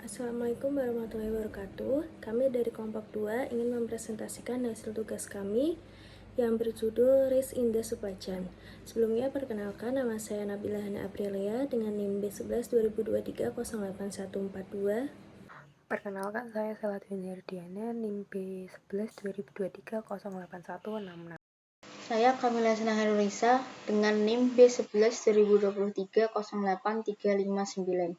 Assalamualaikum warahmatullahi wabarakatuh. Kami dari Kompak 2 ingin mempresentasikan hasil tugas kami yang berjudul Risk in the Supply Chain. Sebelumnya perkenalkan, nama saya Nabila Hana Aprilia dengan NIM B11 2023-08142. Perkenalkan, saya Saladin Herdiana, NIM B11 2023-08166. Saya Kamila Sinaharulisa dengan NIM B11 2023-08359.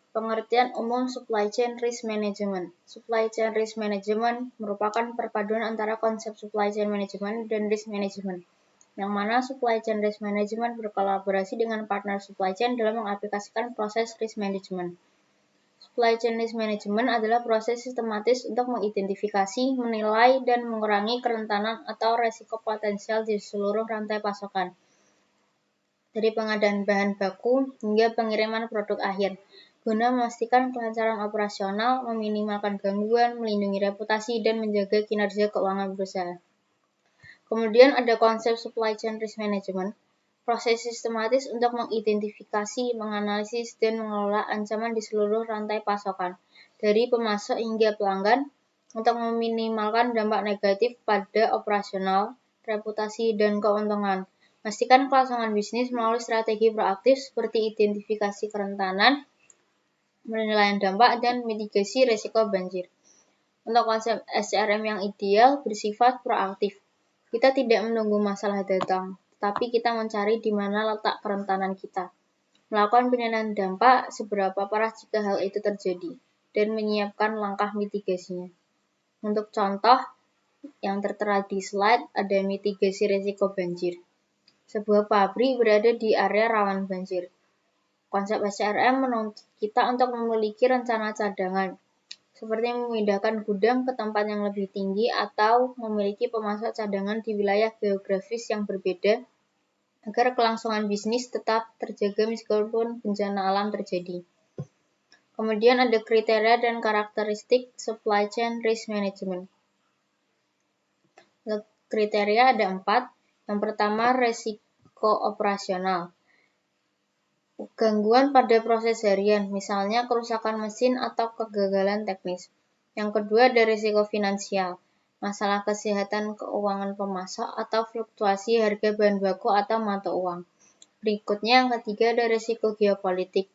Pengertian umum Supply Chain Risk Management. Supply Chain Risk Management merupakan perpaduan antara konsep Supply Chain Management dan Risk Management, yang mana Supply Chain Risk Management berkolaborasi dengan partner supply chain dalam mengaplikasikan proses risk management. Supply Chain Risk Management adalah proses sistematis untuk mengidentifikasi, menilai, dan mengurangi kerentanan atau resiko potensial di seluruh rantai pasokan, dari pengadaan bahan baku hingga pengiriman produk akhir, guna memastikan kelancaran operasional, meminimalkan gangguan, melindungi reputasi, dan menjaga kinerja keuangan perusahaan. Kemudian ada konsep Supply Chain Risk Management, proses sistematis untuk mengidentifikasi, menganalisis, dan mengelola ancaman di seluruh rantai pasokan, dari pemasok hingga pelanggan, untuk meminimalkan dampak negatif pada operasional, reputasi, dan keuntungan. Pastikan kelangsungan bisnis melalui strategi proaktif seperti identifikasi kerentanan, penilaian dampak, dan mitigasi risiko banjir. Untuk konsep SCRM yang ideal bersifat proaktif. Kita tidak menunggu masalah datang, tapi kita mencari di mana letak kerentanan kita, melakukan penilaian dampak seberapa parah jika hal itu terjadi, dan menyiapkan langkah mitigasinya. Untuk contoh yang tertera di slide, ada mitigasi risiko banjir. Sebuah pabrik berada di area rawan banjir. Konsep SCRM menuntut kita untuk memiliki rencana cadangan, seperti memindahkan gudang ke tempat yang lebih tinggi atau memiliki pemasok cadangan di wilayah geografis yang berbeda agar kelangsungan bisnis tetap terjaga meskipun bencana alam terjadi. Kemudian ada kriteria dan karakteristik Supply Chain Risk Management. Kriteria ada 4. Yang pertama, resiko operasional. Gangguan pada proses harian, misalnya kerusakan mesin atau kegagalan teknis. Yang kedua ada risiko finansial, masalah kesehatan keuangan pemasok atau fluktuasi harga bahan baku atau mata uang. Berikutnya yang ketiga ada risiko geopolitik,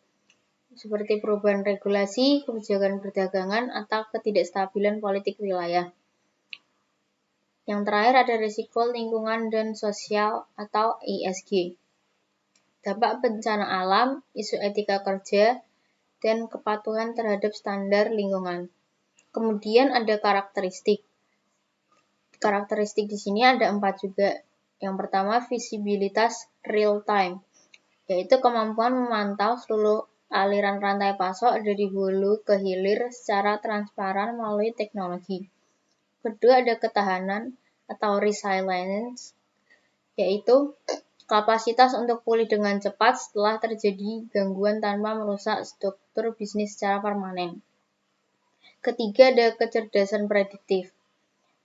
seperti perubahan regulasi, kebijakan perdagangan, atau ketidakstabilan politik wilayah. Yang terakhir ada risiko lingkungan dan sosial atau ESG. Dampak bencana alam, isu etika kerja, dan kepatuhan terhadap standar lingkungan. Kemudian ada karakteristik. Karakteristik di sini ada 4 juga. Yang pertama, visibilitas real time, yaitu kemampuan memantau seluruh aliran rantai pasok dari hulu ke hilir secara transparan melalui teknologi. Kedua, ada ketahanan atau resilience, yaitu kapasitas untuk pulih dengan cepat setelah terjadi gangguan tanpa merusak struktur bisnis secara permanen. Ketiga, ada kecerdasan prediktif,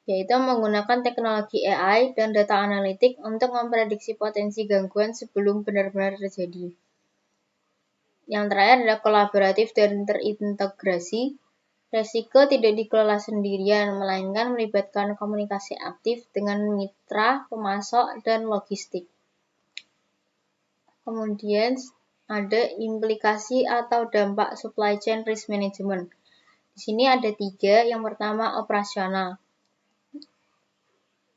yaitu menggunakan teknologi AI dan data analitik untuk memprediksi potensi gangguan sebelum benar-benar terjadi. Yang terakhir adalah kolaboratif dan terintegrasi. Resiko tidak dikelola sendirian, melainkan melibatkan komunikasi aktif dengan mitra, pemasok, dan logistik. Kemudian ada implikasi atau dampak supply chain risk management. Di sini ada 3. Yang pertama operasional.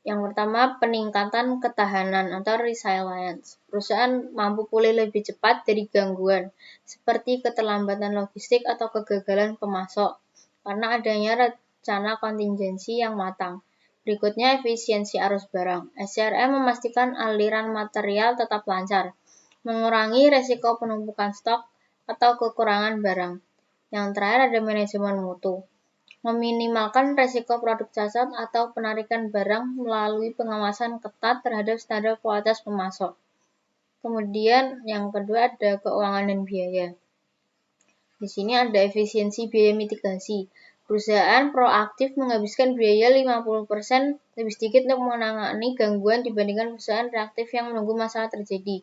Yang pertama peningkatan ketahanan atau resilience. Perusahaan mampu pulih lebih cepat dari gangguan, seperti keterlambatan logistik atau kegagalan pemasok, karena adanya rencana kontingensi yang matang. Berikutnya efisiensi arus barang. SCRM memastikan aliran material tetap lancar, mengurangi resiko penumpukan stok atau kekurangan barang. Yang terakhir ada manajemen mutu, meminimalkan resiko produk cacat atau penarikan barang melalui pengawasan ketat terhadap standar kualitas pemasok. Kemudian yang kedua ada keuangan dan biaya. Di sini ada efisiensi biaya mitigasi. Perusahaan proaktif menghabiskan biaya 50% lebih sedikit untuk menangani gangguan dibandingkan perusahaan reaktif yang menunggu masalah terjadi.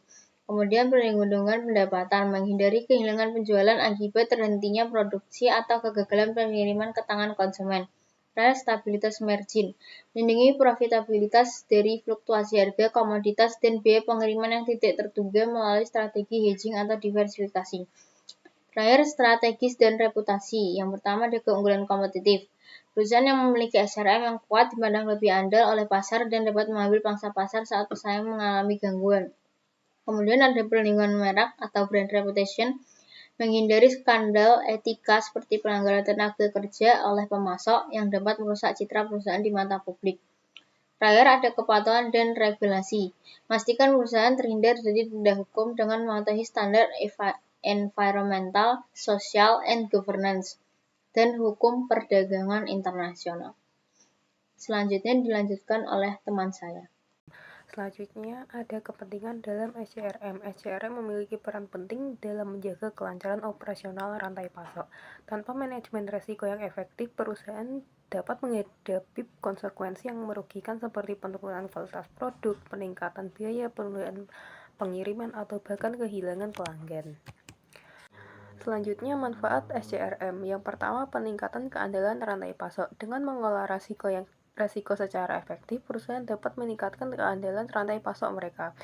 Kemudian perlindungan pendapatan, menghindari kehilangan penjualan akibat terhentinya produksi atau kegagalan pengiriman ke tangan konsumen. Terakhir, stabilitas margin, melindungi profitabilitas dari fluktuasi harga komoditas dan biaya pengiriman yang tidak terduga melalui strategi hedging atau diversifikasi. Terakhir, strategis dan reputasi. Yang pertama ada keunggulan kompetitif. Perusahaan yang memiliki SRM yang kuat dipandang lebih andal oleh pasar dan dapat mengambil pangsa pasar saat pesaing mengalami gangguan. Kemudian ada perlindungan merek atau brand reputation, menghindari skandal etika seperti pelanggaran tenaga kerja oleh pemasok yang dapat merusak citra perusahaan di mata publik. Terakhir ada kepatuhan dan regulasi. Pastikan perusahaan terhindar dari denda hukum dengan mematuhi standar environmental, social, and governance, dan hukum perdagangan internasional. Selanjutnya dilanjutkan oleh teman saya. Selanjutnya ada kepentingan dalam SCRM. SCRM memiliki peran penting dalam menjaga kelancaran operasional rantai pasok. Tanpa manajemen risiko yang efektif, perusahaan dapat menghadapi konsekuensi yang merugikan seperti penurunan kualitas produk, peningkatan biaya, penundaan pengiriman, atau bahkan kehilangan pelanggan. Selanjutnya, manfaat SCRM. Yang pertama, peningkatan keandalan rantai pasok. Dengan mengelola resiko secara efektif, perusahaan dapat meningkatkan keandalan rantai pasok mereka.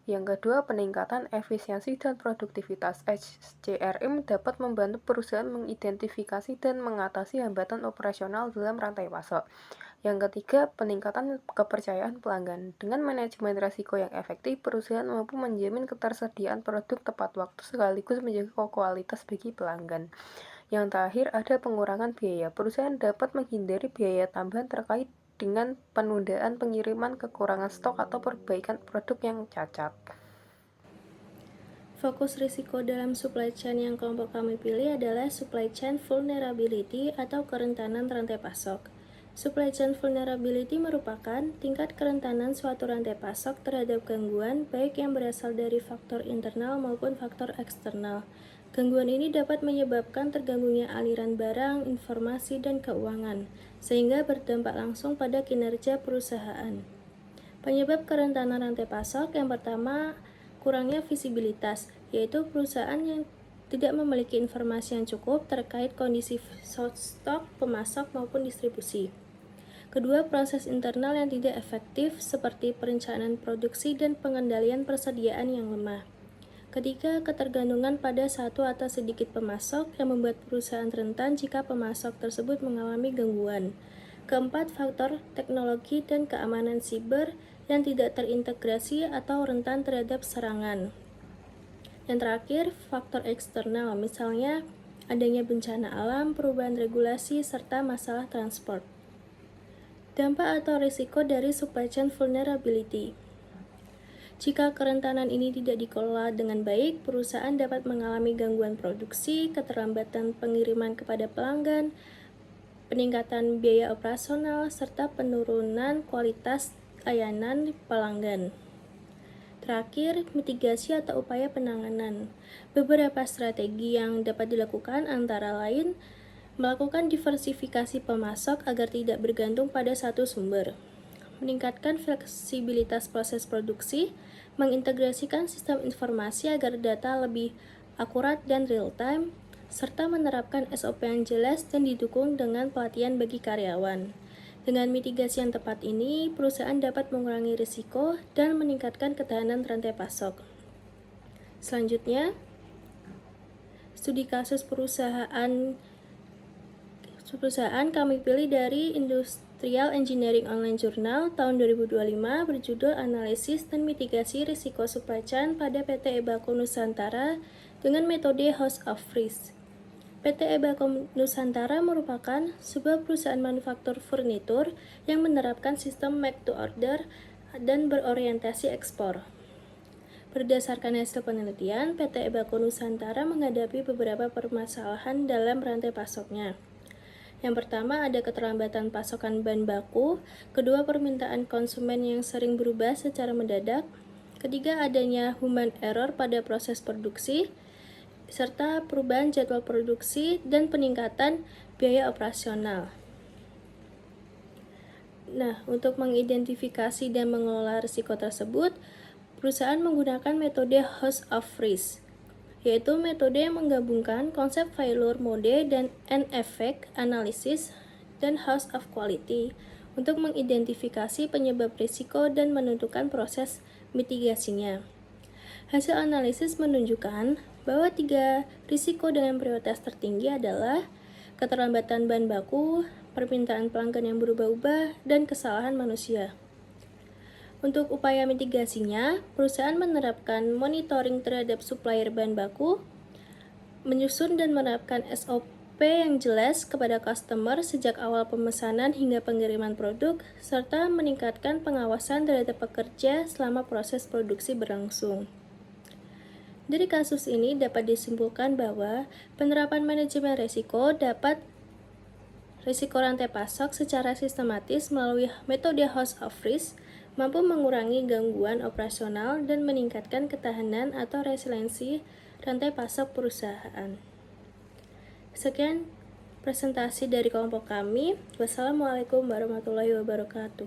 Yang kedua, peningkatan efisiensi dan produktivitas. SCRM dapat membantu perusahaan mengidentifikasi dan mengatasi hambatan operasional dalam rantai pasok. Yang ketiga, peningkatan kepercayaan pelanggan. Dengan manajemen risiko yang efektif, perusahaan mampu menjamin ketersediaan produk tepat waktu sekaligus menjaga kualitas bagi pelanggan. Yang terakhir, ada pengurangan biaya. Perusahaan dapat menghindari biaya tambahan terkait dengan penundaan pengiriman, kekurangan stok, atau perbaikan produk yang cacat. Fokus risiko dalam supply chain yang kelompok kami pilih adalah supply chain vulnerability atau kerentanan rantai pasok. Supply chain vulnerability merupakan tingkat kerentanan suatu rantai pasok terhadap gangguan baik yang berasal dari faktor internal maupun faktor eksternal. Gangguan ini dapat menyebabkan terganggunya aliran barang, informasi, dan keuangan, sehingga berdampak langsung pada kinerja perusahaan. Penyebab kerentanan rantai pasok yang pertama, kurangnya visibilitas, yaitu perusahaan yang tidak memiliki informasi yang cukup terkait kondisi stok, pemasok, maupun distribusi. Kedua, proses internal yang tidak efektif seperti perencanaan produksi dan pengendalian persediaan yang lemah. Ketiga, ketergantungan pada satu atau sedikit pemasok yang membuat perusahaan rentan jika pemasok tersebut mengalami gangguan. Keempat, faktor teknologi dan keamanan siber yang tidak terintegrasi atau rentan terhadap serangan. Yang terakhir, faktor eksternal, misalnya adanya bencana alam, perubahan regulasi, serta masalah transport. Dampak atau risiko dari supply chain vulnerability. Jika kerentanan ini tidak dikelola dengan baik, perusahaan dapat mengalami gangguan produksi, keterlambatan pengiriman kepada pelanggan, peningkatan biaya operasional, serta penurunan kualitas layanan pelanggan. Terakhir, mitigasi atau upaya penanganan. Beberapa strategi yang dapat dilakukan antara lain melakukan diversifikasi pemasok agar tidak bergantung pada satu sumber, meningkatkan fleksibilitas proses produksi, mengintegrasikan sistem informasi agar data lebih akurat dan real-time, serta menerapkan SOP yang jelas dan didukung dengan pelatihan bagi karyawan. Dengan mitigasi yang tepat ini, perusahaan dapat mengurangi risiko dan meningkatkan ketahanan rantai pasok. Selanjutnya, studi kasus perusahaan kami pilih dari Industrial Engineering Online Journal tahun 2025 berjudul Analisis dan Mitigasi Risiko Supply Chain pada PT Ebako Nusantara dengan metode House of Risk. PT Ebako Nusantara merupakan sebuah perusahaan manufaktur furnitur yang menerapkan sistem make to order dan berorientasi ekspor. Berdasarkan hasil penelitian, PT Ebako Nusantara menghadapi beberapa permasalahan dalam rantai pasoknya. Yang pertama, ada keterlambatan pasokan bahan baku. Kedua, permintaan konsumen yang sering berubah secara mendadak. Ketiga, adanya human error pada proses produksi, serta perubahan jadwal produksi dan peningkatan biaya operasional. Nah, untuk mengidentifikasi dan mengelola risiko tersebut, perusahaan menggunakan metode House of Risk, yaitu metode yang menggabungkan konsep failure mode dan end effect analysis dan House of Quality untuk mengidentifikasi penyebab risiko dan menentukan proses mitigasinya. Hasil analisis menunjukkan bahwa 3 risiko dengan prioritas tertinggi adalah keterlambatan bahan baku, permintaan pelanggan yang berubah-ubah, dan kesalahan manusia. Untuk upaya mitigasinya, perusahaan menerapkan monitoring terhadap supplier bahan baku, menyusun dan menerapkan SOP yang jelas kepada customer sejak awal pemesanan hingga pengiriman produk, serta meningkatkan pengawasan terhadap pekerja selama proses produksi berlangsung. Dari kasus ini dapat disimpulkan bahwa penerapan manajemen risiko rantai pasok secara sistematis melalui metode House of Risk mampu mengurangi gangguan operasional dan meningkatkan ketahanan atau resiliensi rantai pasok perusahaan. Sekian presentasi dari kelompok kami. Wassalamualaikum warahmatullahi wabarakatuh.